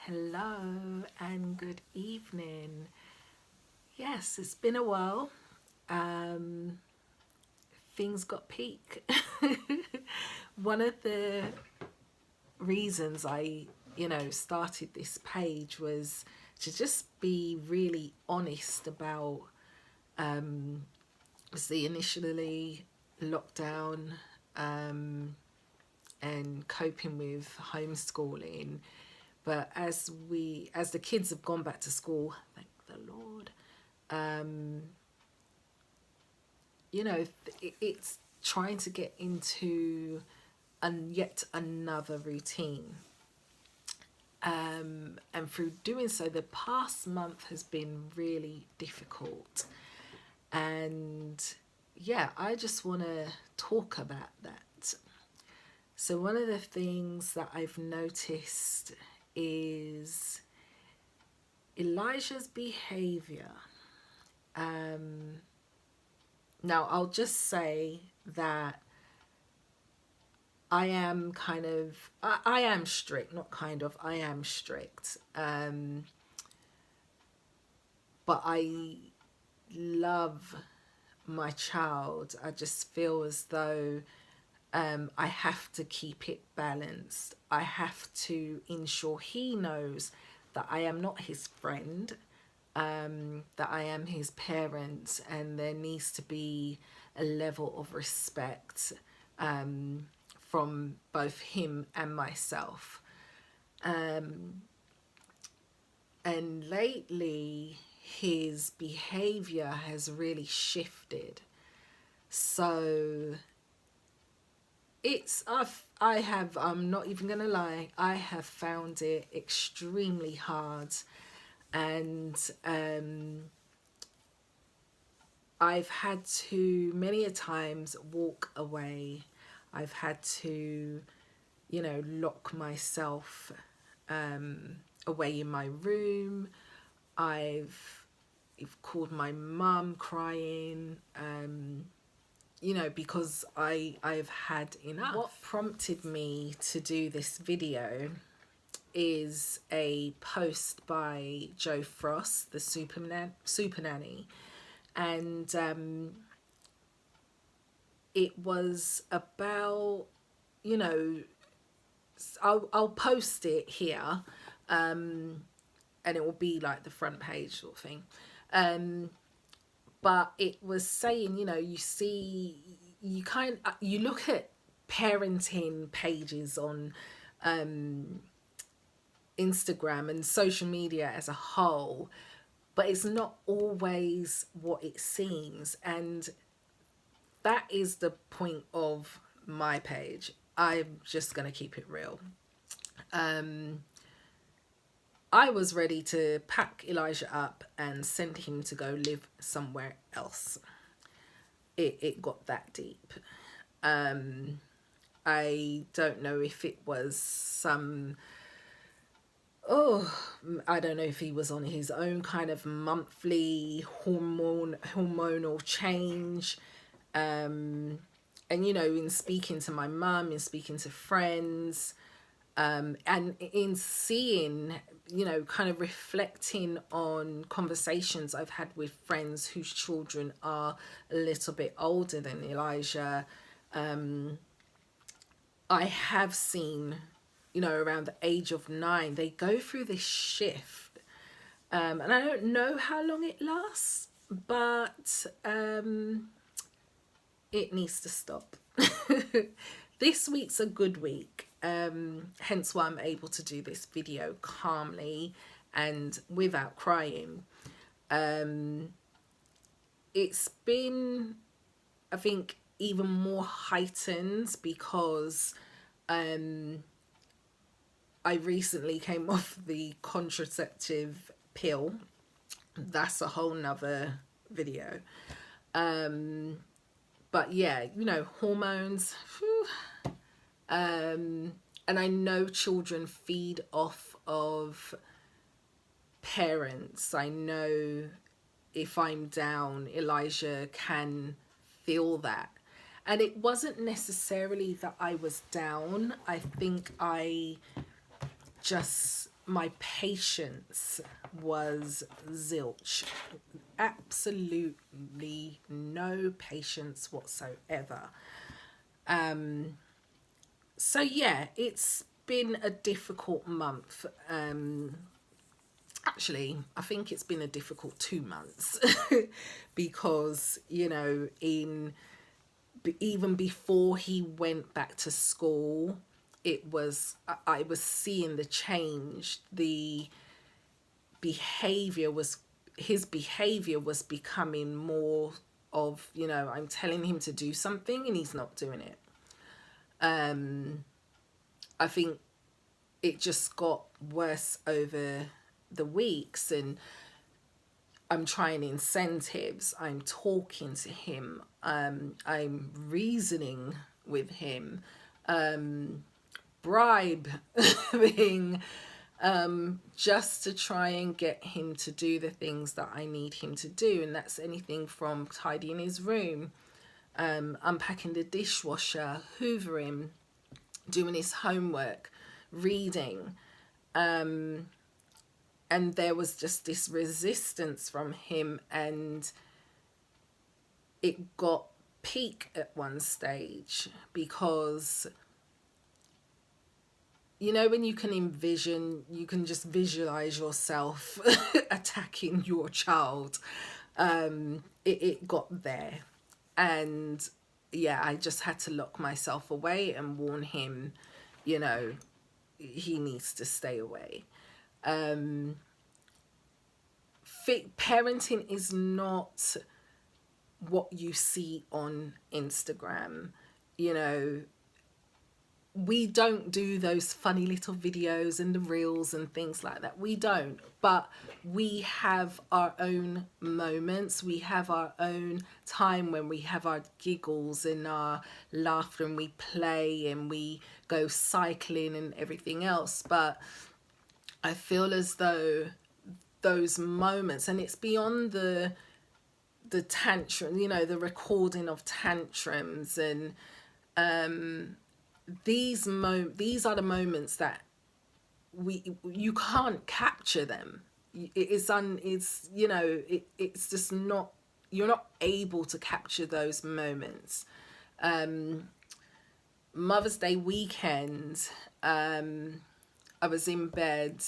Hello and good evening. Yes, it's been a while. Um, things got peak. One of the reasons I started this page was to just be really honest about the initially lockdown and coping with homeschooling. But as the kids have gone back to school, thank the Lord, it's trying to get into yet another routine. And through doing so, the past month has been really difficult. And yeah, I just want to talk about that. So, one of the things that I've noticed is Elijah's behaviour. Now, I'll just say that I am I am strict, not kind of, I am strict. But I love my child. I just feel as though I have to keep it balanced. I have to ensure he knows that I am not his friend, that I am his parent, and there needs to be a level of respect from both him and myself. And lately, his behavior has really shifted. So I'm not even gonna lie, I have found it extremely hard, and I've had to many a times walk away. I've had to, lock myself away in my room. I've called my mum crying, because I've had enough. What prompted me to do this video is a post by Jo Frost, the super nanny, and it was about, I'll post it here, and it will be like the front page sort of thing. But it was saying, you look at parenting pages on Instagram and social media as a whole, but it's not always what it seems. And that is the point of my page. I'm just going to keep it real. I was ready to pack Elijah up and send him to go live somewhere else. It got that deep. I don't know if it was I don't know if he was on his own kind of monthly hormonal change. And, in speaking to my mum, in speaking to friends, and in seeing, kind of reflecting on conversations I've had with friends whose children are a little bit older than Elijah, I have seen, around the age of 9, they go through this shift. And I don't know how long it lasts, but it needs to stop. This week's a good week. Hence why I'm able to do this video calmly and without crying. It's been, I think, even more heightened because I recently came off the contraceptive pill. That's a whole nother video. But yeah, hormones. And I know children feed off of parents. I know if I'm down, Elijah can feel that. And it wasn't necessarily that I was down. I think I just my patience was zilch. Absolutely no patience whatsoever. So yeah, it's been a difficult month. Actually, I think it's been a difficult 2 months because, you know, even before he went back to school, I was seeing the change. The behavior was his behavior was becoming more of, you know, I'm telling him to do something and he's not doing it. I think it just got worse over the weeks, and I'm trying incentives, I'm talking to him, I'm reasoning with him, bribing, just to try and get him to do the things that I need him to do. And that's anything from tidying his room, unpacking the dishwasher, hoovering, doing his homework, reading. And there was just this resistance from him, and it got peak at one stage because, you know, when you can you can just visualize yourself attacking your child. It got there, and yeah, I just had to lock myself away and warn him, you know, he needs to stay away. Parenting is not what you see on Instagram. You know, we don't do those funny little videos and the reels and things like that. We don't. But we have our own moments. We have our own time when we have our giggles and our laughter, and we play and we go cycling and everything else. But I feel as though those moments, and it's beyond the tantrum, you know, the recording of tantrums, and these are the moments that you can't capture them. It's you know, it's just not, you're not able to capture those moments. Mother's Day weekend, I was in bed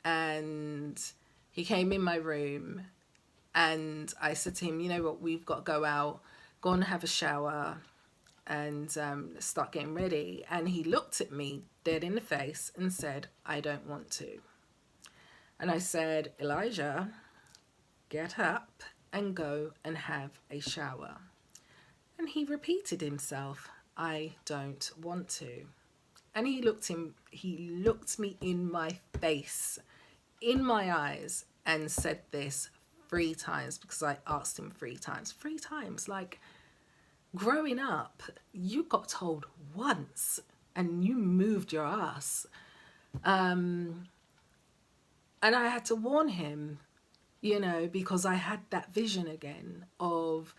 and he came in my room, and I said to him, you know what, we've got to go out, go and have a shower, and start getting ready. And he looked at me dead in the face and said, I don't want to. And I said, Elijah, get up and go and have a shower. And he repeated himself, I don't want to. And he looked me in my face, in my eyes, and said this 3 times, because I asked him 3 times. 3 times. Like, growing up, you got told once and you moved your ass. And I had to warn him, you know, because I had that vision again of,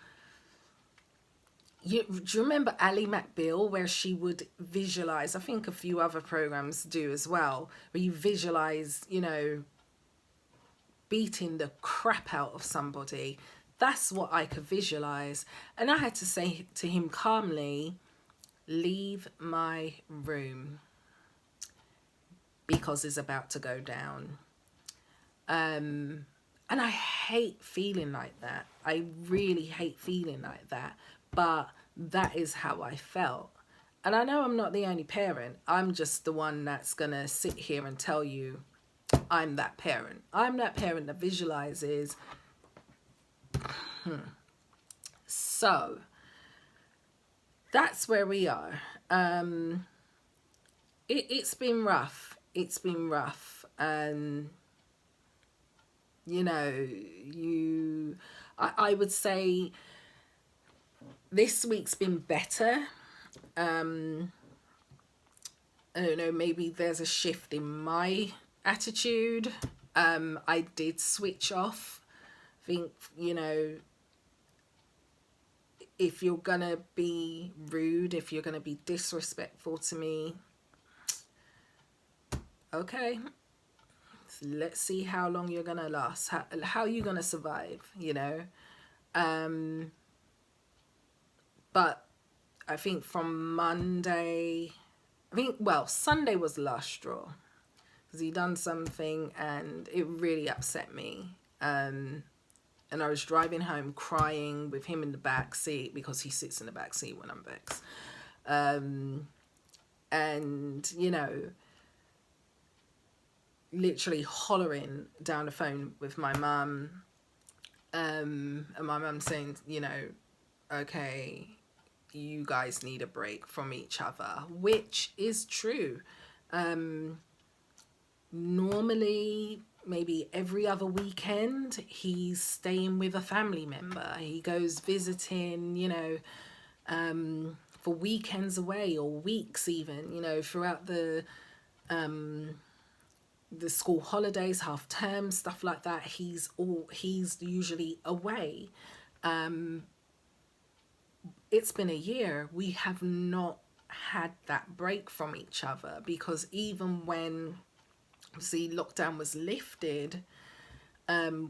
do you remember Ally McBeal, where she would visualize? I think a few other programs do as well, where you visualize, you know, beating the crap out of somebody. That's what I could visualize. And I had to say to him calmly, leave my room, because it's about to go down. And I hate feeling like that. I really hate feeling like that. But that is how I felt. And I know I'm not the only parent. I'm just the one that's going to sit here and tell you I'm that parent. I'm that parent that visualizes. So that's where we are. It's been rough. It's been rough. You know, I would say this week's been better. I don't know, maybe there's a shift in my attitude. I did switch off. I think, you know, if you're gonna be rude, if you're gonna be disrespectful to me, okay, let's see how long you're gonna last, how you gonna survive, you know. But I think from Monday, Sunday was the last straw, because he done something and it really upset me. And I was driving home crying with him in the back seat, because he sits in the back seat when I'm vexed. And, you know, literally hollering down the phone with my mum. And my mum saying, you know, okay, you guys need a break from each other, which is true. Normally, maybe every other weekend, he's staying with a family member. He goes visiting, you know, for weekends away, or weeks even, you know, throughout the school holidays, half term, stuff like that. He's usually away. It's been a year. We have not had that break from each other, because even when, see, lockdown was lifted,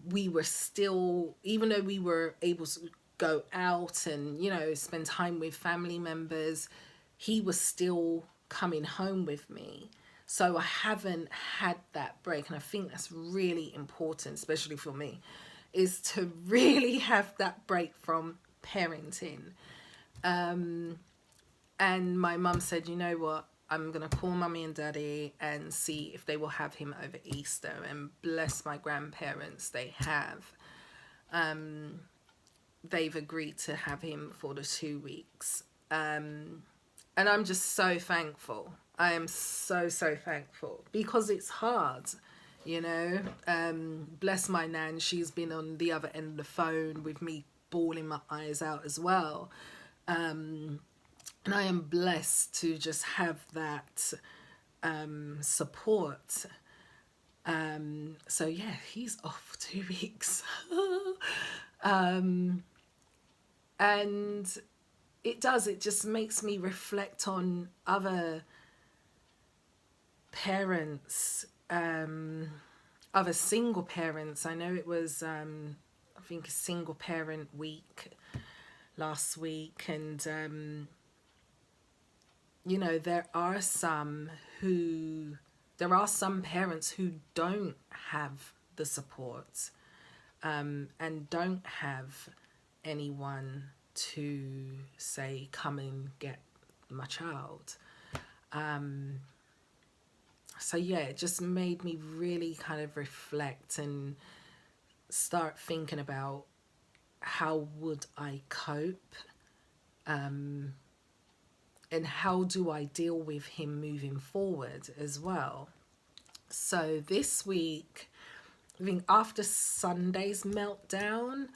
we were still, even though we were able to go out and, you know, spend time with family members, he was still coming home with me. So I haven't had that break. And I think that's really important, especially for me, is to really have that break from parenting. And my mum said, you know what, I'm going to call mummy and daddy and see if they will have him over Easter. And bless my grandparents, they have. They've agreed to have him for the 2 weeks. And I'm just so thankful. I am so, so thankful, because it's hard, you know. Bless my nan, she's been on the other end of the phone with me, bawling my eyes out as well. And I am blessed to just have that support. So yeah, he's off for 2 weeks. And it just makes me reflect on other parents, other single parents. I know it was, I think, a single parent week last week. And, you know, there are some parents who don't have the support, and don't have anyone to say, come and get my child. So yeah, it just made me really kind of reflect and start thinking about how would I cope, and how do I deal with him moving forward as well. So this week, I think after Sunday's meltdown,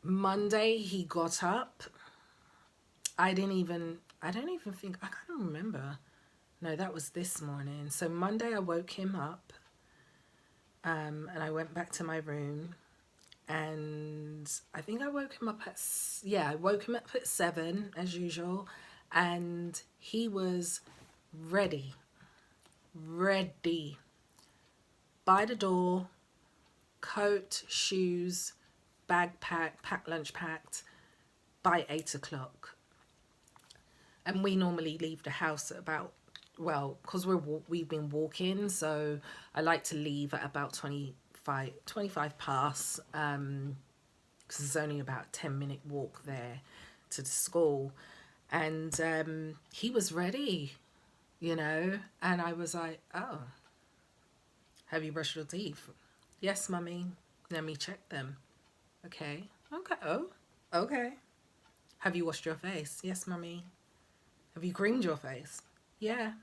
Monday he got up. I don't even think, I can't remember. No, that was this morning. So Monday I woke him up, and I went back to my room, and I think I woke him up at 7 as usual, and he was ready by the door, coat, shoes, bag packed, lunch packed, by 8 o'clock. And we normally leave the house at about, well, because we've been walking, so I like to leave at about 25 past, because it's only about a 10-minute walk there to the school. And he was ready, you know, and I was like, oh, have you brushed your teeth? Yes, mummy. Let me check them. Okay. Oh, okay. Have you washed your face? Yes, mummy. Have you creamed your face? Yeah.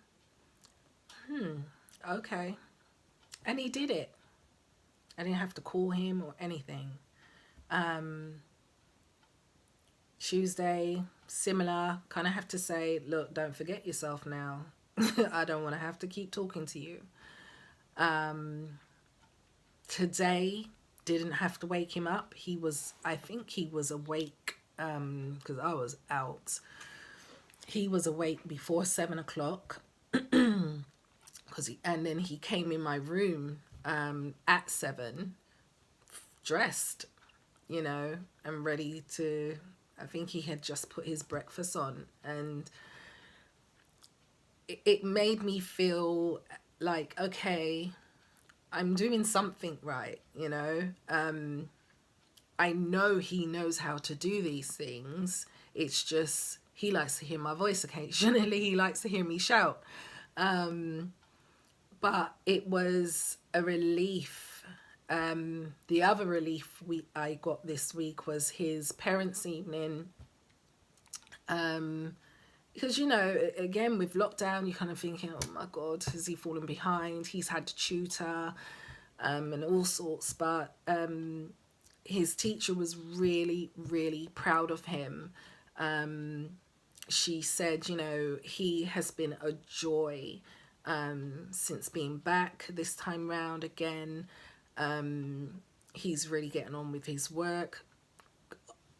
Okay. And he did it. I didn't have to call him or anything. Tuesday, similar. Kind of have to say, look, don't forget yourself now. I don't want to have to keep talking to you. Today, didn't have to wake him up. I think he was awake, because I was out. He was awake before 7 o'clock, because and then he came in my room at 7, dressed, you know, and ready to, I think he had just put his breakfast on, and it made me feel like, okay, I'm doing something right, you know. I know he knows how to do these things. It's just he likes to hear my voice occasionally. He likes to hear me shout. But it was a relief. The other relief I got this week was his parents' evening. Because, you know, again, with lockdown, you're kind of thinking, oh my God, has he fallen behind? He's had to tutor and all sorts. But his teacher was really, really proud of him. She said, you know, he has been a joy since being back this time round again. He's really getting on with his work.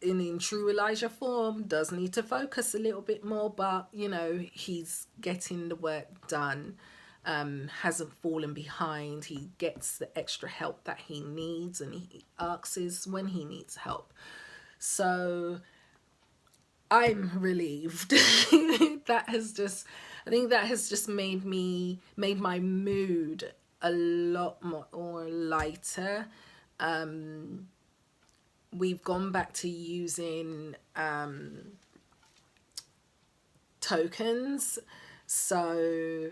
In true Elijah form, does need to focus a little bit more, but you know, he's getting the work done. Hasn't fallen behind. He gets the extra help that he needs, and he asks when he needs help. So I'm relieved. That has just, I think that has just made my mood a lot more lighter. We've gone back to using tokens. So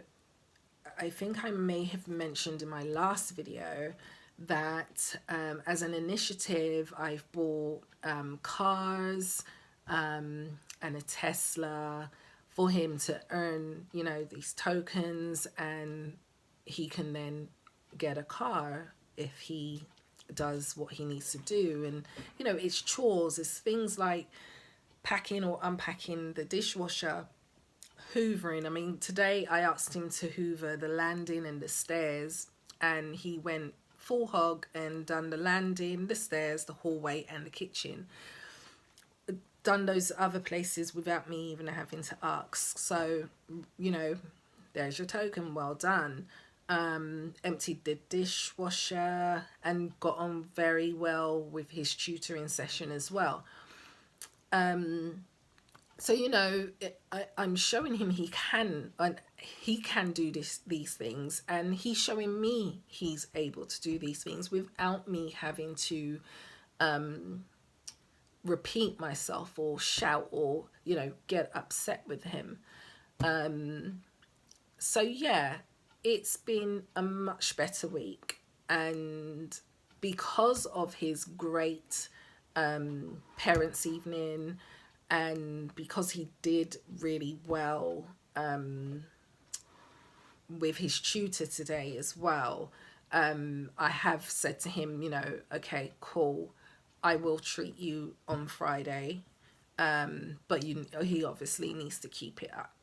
I think I may have mentioned in my last video that as an initiative, I've bought cars and a Tesla for him to earn, you know, these tokens, and he can then get a car if he does what he needs to do. And you know, it's chores, it's things like packing or unpacking the dishwasher, hoovering. I mean, today I asked him to hoover the landing and the stairs, and he went full hog and done the landing, the stairs, the hallway and the kitchen. Done those other places without me even having to ask. So, you know, there's your token, well done. Emptied the dishwasher and got on very well with his tutoring session as well. So, you know, I'm showing him he can do these things, and he's showing me he's able to do these things without me having to repeat myself or shout or, you know, get upset with him. So yeah, it's been a much better week, and because of his great parents' evening, and because he did really well with his tutor today as well, I have said to him, you know, okay, cool, I will treat you on Friday, but he obviously needs to keep it up.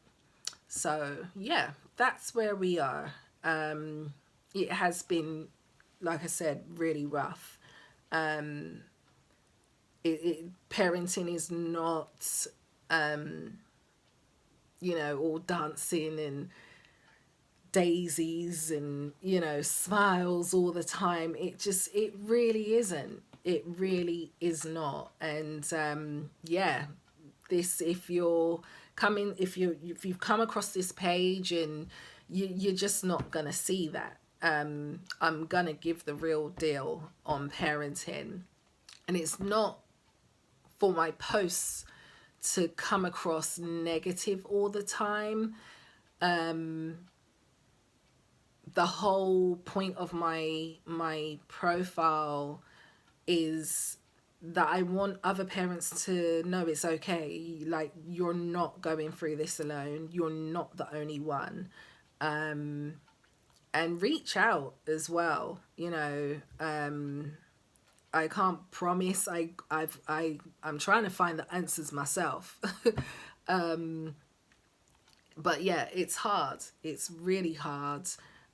So yeah, that's where we are. It has been, like I said, really rough. Parenting is not, you know, all dancing and daisies and, you know, smiles all the time. It really isn't. It really is not. And yeah, if you've come across this page and you're just not gonna see that. I'm gonna give the real deal on parenting, and it's not for my posts to come across negative all the time. The whole point of my profile is that I want other parents to know it's okay. Like, you're not going through this alone. You're not the only one. And reach out as well. You know, I can't promise. I'm trying to find the answers myself. But yeah, it's hard. It's really hard.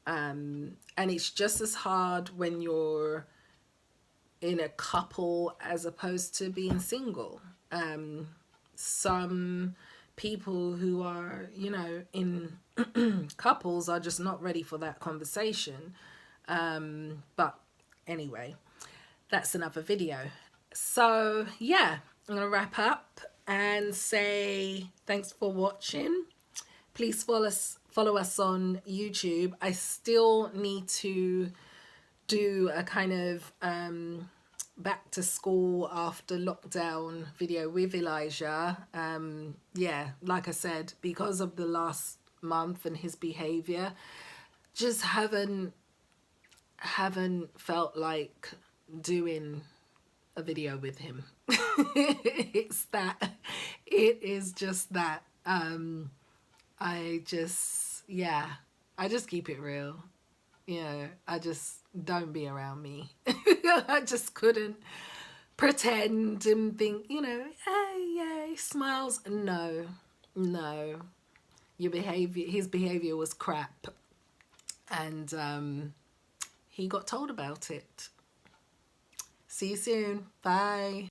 And it's just as hard when you're in a couple as opposed to being single. Some people who are, you know, in Couples are just not ready for that conversation. But anyway, that's another video. So yeah, I'm gonna wrap up and say thanks for watching. Please follow us on YouTube. I still need to do a kind of back to school after lockdown video with Elijah. Yeah, like I said, because of the last month and his behavior, just haven't felt like doing a video with him. It's that, it is just that. I just, yeah, I just keep it real. You know, I just, don't be around me. I just couldn't pretend and think, you know, hey, yay, smiles. No, no. Your behavior, his behavior was crap. And he got told about it. See you soon. Bye.